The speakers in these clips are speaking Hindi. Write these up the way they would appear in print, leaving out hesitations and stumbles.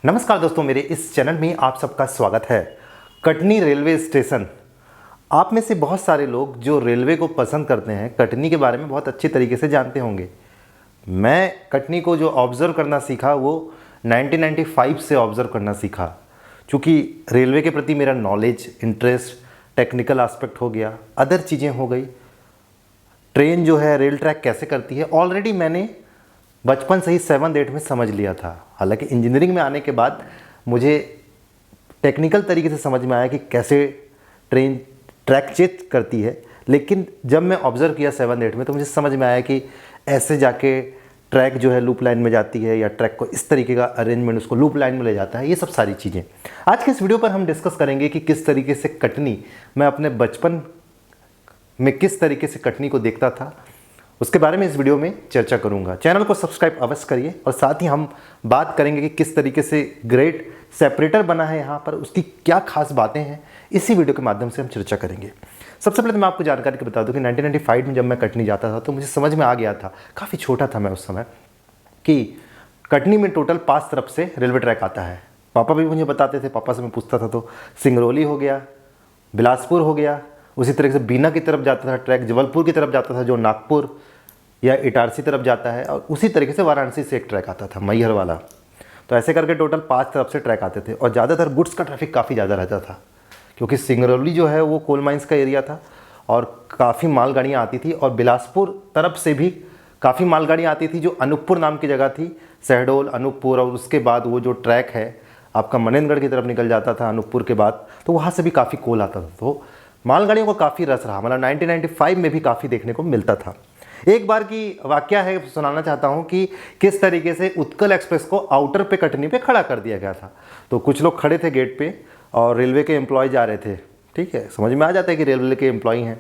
नमस्कार दोस्तों, मेरे इस चैनल में आप सबका स्वागत है। Katni railway station. आप में से बहुत सारे लोग जो रेलवे को पसंद करते हैं कटनी के बारे में बहुत अच्छी तरीके से जानते होंगे। मैं कटनी को जो ऑब्ज़र्व करना सीखा वो 1995 से ऑब्ज़र्व करना सीखा। चूँकि रेलवे के प्रति मेरा नॉलेज, इंटरेस्ट, टेक्निकल एस्पेक्ट हो गया, अदर चीज़ें हो गई, ट्रेन जो है रेल ट्रैक कैसे करती है, ऑलरेडी मैंने बचपन से ही 7-8 में समझ लिया था। हालांकि इंजीनियरिंग में आने के बाद मुझे टेक्निकल तरीके से समझ में आया कि कैसे ट्रेन ट्रैक चेक करती है, लेकिन जब मैं ऑब्ज़र्व किया 7-8 में तो मुझे समझ में आया कि ऐसे जाके ट्रैक जो है लूप लाइन में जाती है या ट्रैक को इस तरीके का अरेंजमेंट उसको लूप लाइन में ले जाता है। ये सब सारी चीज़ें आज के इस वीडियो पर हम डिस्कस करेंगे कि किस तरीके से कटनी, मैं अपने बचपन में किस तरीके से कटनी को देखता था, उसके बारे में इस वीडियो में चर्चा करूंगा। चैनल को सब्सक्राइब अवश्य करिए और साथ ही हम बात करेंगे कि किस तरीके से ग्रेड सेपरेटर बना है यहाँ पर, उसकी क्या खास बातें हैं, इसी वीडियो के माध्यम से हम चर्चा करेंगे। सबसे पहले तो मैं आपको जानकारी के बता दूं कि 1995 में जब मैं कटनी जाता था तो मुझे समझ में आ गया था, काफ़ी छोटा था मैं उस समय, कि कटनी में टोटल 5 तरफ से रेलवे ट्रैक आता है। पापा भी मुझे बताते थे, पापा से मैं पूछता था तो सिंगरौली हो गया, बिलासपुर हो गया, उसी तरह से बीना की तरफ जाता था ट्रैक, जबलपुर की तरफ जाता था जो नागपुर या इटारसी तरफ जाता है, और उसी तरीके से वाराणसी से एक ट्रैक आता था मैहर वाला। तो ऐसे करके टोटल 5 तरफ से ट्रैक आते थे और ज़्यादातर गुड्स का ट्रैफिक काफ़ी ज़्यादा रहता था, क्योंकि सिंगरौली जो है वो कोल माइंस का एरिया था और काफ़ी मालगाड़ियाँ आती थी, और बिलासपुर तरफ से भी काफ़ी मालगाड़ियाँ आती थी जो अनूपपुर नाम की जगह थी, शहडोल, अनूपपुर, और उसके बाद वो जो ट्रैक है आपका मनेंद्रगढ़ की तरफ निकल जाता था अनूपपुर के बाद, तो वहाँ से भी काफ़ी कोल आता था। तो मालगाड़ियों को काफ़ी रस रहा, मतलब 1995 में भी काफ़ी देखने को मिलता था। एक बार की वाकया है, सुनाना चाहता हूँ कि किस तरीके से उत्कल एक्सप्रेस को आउटर पे कटनी पे खड़ा कर दिया गया था। तो कुछ लोग खड़े थे गेट पे और रेलवे के एम्प्लॉय जा रहे थे, ठीक है, समझ में आ जाता है कि रेलवे के एम्प्लॉय हैं।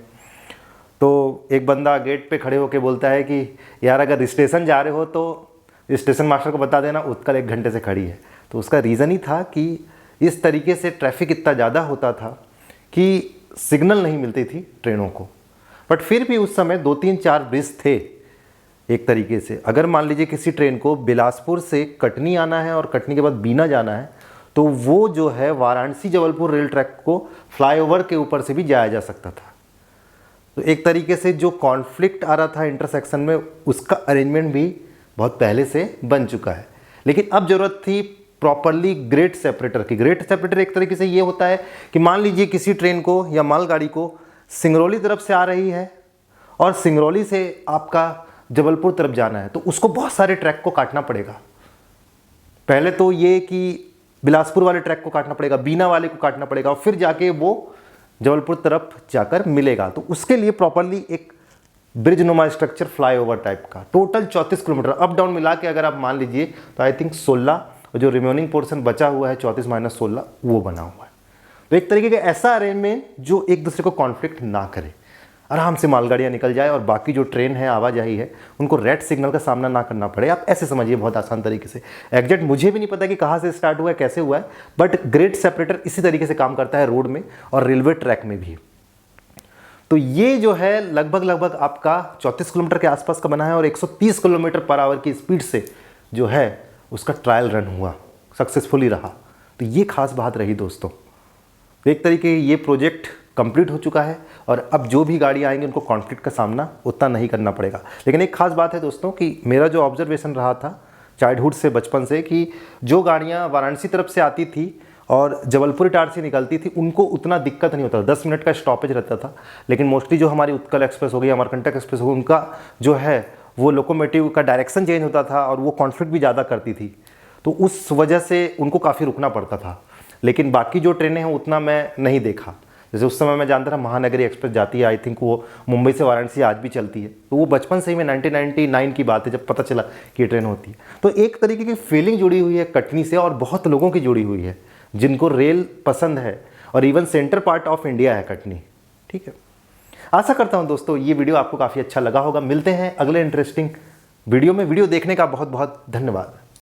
तो एक बंदा गेट पे खड़े होकर बोलता है कि यार अगर स्टेशन जा रहे हो तो स्टेशन मास्टर को बता देना उत्कल 1 घंटे से खड़ी है। तो उसका रीज़न ही था कि इस तरीके से ट्रैफिक इतना ज़्यादा होता था कि सिग्नल नहीं मिलती थी ट्रेनों को। बट फिर भी उस समय 2-3-4 ब्रिज थे एक तरीके से। अगर मान लीजिए किसी ट्रेन को बिलासपुर से कटनी आना है और कटनी के बाद बीना जाना है, तो वो जो है वाराणसी जबलपुर रेल ट्रैक को फ्लाईओवर के ऊपर से भी जाया जा सकता था। तो एक तरीके से जो कॉन्फ्लिक्ट आ रहा था इंटरसेक्शन में, उसका अरेंजमेंट भी बहुत पहले से बन चुका है। लेकिन अब ज़रूरत थी प्रॉपरली ग्रेड सेपरेटर की। ग्रेड सेपरेटर एक तरीके से ये होता है कि मान लीजिए किसी ट्रेन को या मालगाड़ी को सिंगरौली तरफ से आ रही है और सिंगरौली से आपका जबलपुर तरफ जाना है, तो उसको बहुत सारे ट्रैक को काटना पड़ेगा। पहले तो ये कि बिलासपुर वाले ट्रैक को काटना पड़ेगा, बीना वाले को काटना पड़ेगा, और फिर जाके वो जबलपुर तरफ जाकर मिलेगा। तो उसके लिए प्रॉपरली एक ब्रिज नुमा स्ट्रक्चर, फ्लाईओवर टाइप का, टोटल 34 किलोमीटर अप डाउन मिला के अगर आप मान लीजिए तो आई थिंक 16, और जो रिमेनिंग पोर्शन बचा हुआ है 34-16 वो बना हुआ है। तो एक तरीके का ऐसा अरेंजमेंट जो एक दूसरे को कॉन्फ्लिक्ट ना करे, आराम से मालगाड़ियाँ निकल जाए और बाकी जो ट्रेन है, आवाजाही है, उनको रेड सिग्नल का सामना ना करना पड़े। आप ऐसे समझिए, बहुत आसान तरीके से। एग्जैक्ट मुझे भी नहीं पता कि कहाँ से स्टार्ट हुआ है, कैसे हुआ है, बट ग्रेड सेपरेटर इसी तरीके से काम करता है रोड में और रेलवे ट्रैक में भी। तो ये जो है लगभग आपका 34 किलोमीटर के आसपास का बना है और 130 किलोमीटर पर आवर की स्पीड से जो है उसका ट्रायल रन हुआ, सक्सेसफुली रहा। तो ये खास बात रही दोस्तों। एक तरीके ये प्रोजेक्ट कंप्लीट हो चुका है और अब जो भी गाड़ी आएंगी उनको कॉन्फ्लिक्ट का सामना उतना नहीं करना पड़ेगा। लेकिन एक खास बात है दोस्तों कि मेरा जो ऑब्जर्वेशन रहा था चाइल्डहुड से, बचपन से, कि जो गाड़ियाँ वाराणसी तरफ से आती थी और जबलपुर इटारसी निकलती थी उनको उतना दिक्कत नहीं होता था, 10 मिनट का स्टॉपेज रहता था। लेकिन मोस्टली जो हमारी उत्कल एक्सप्रेस हो गई, अमरकंटक एक्सप्रेस हो गई, उनका जो है वो लोकोमोटिव का डायरेक्शन चेंज होता था और वो कॉन्फ्लिक्ट भी ज़्यादा करती थी, तो उस वजह से उनको काफ़ी रुकना पड़ता था। लेकिन बाकी जो ट्रेनें हैं उतना मैं नहीं देखा। जैसे उस समय मैं जानता था महानगरी एक्सप्रेस जाती है, आई थिंक वो मुंबई से वाराणसी आज भी चलती है, तो वो बचपन से ही मैं 1999 की बात है जब पता चला कि ये ट्रेन होती है। तो एक तरीके की फीलिंग जुड़ी हुई है कटनी से और बहुत लोगों की जुड़ी हुई है जिनको रेल पसंद है, और even centre part of India है कटनी, ठीक है। आशा करता हूँ दोस्तों ये वीडियो आपको काफ़ी अच्छा लगा होगा। मिलते हैं अगले इंटरेस्टिंग वीडियो में। वीडियो देखने का बहुत बहुत धन्यवाद।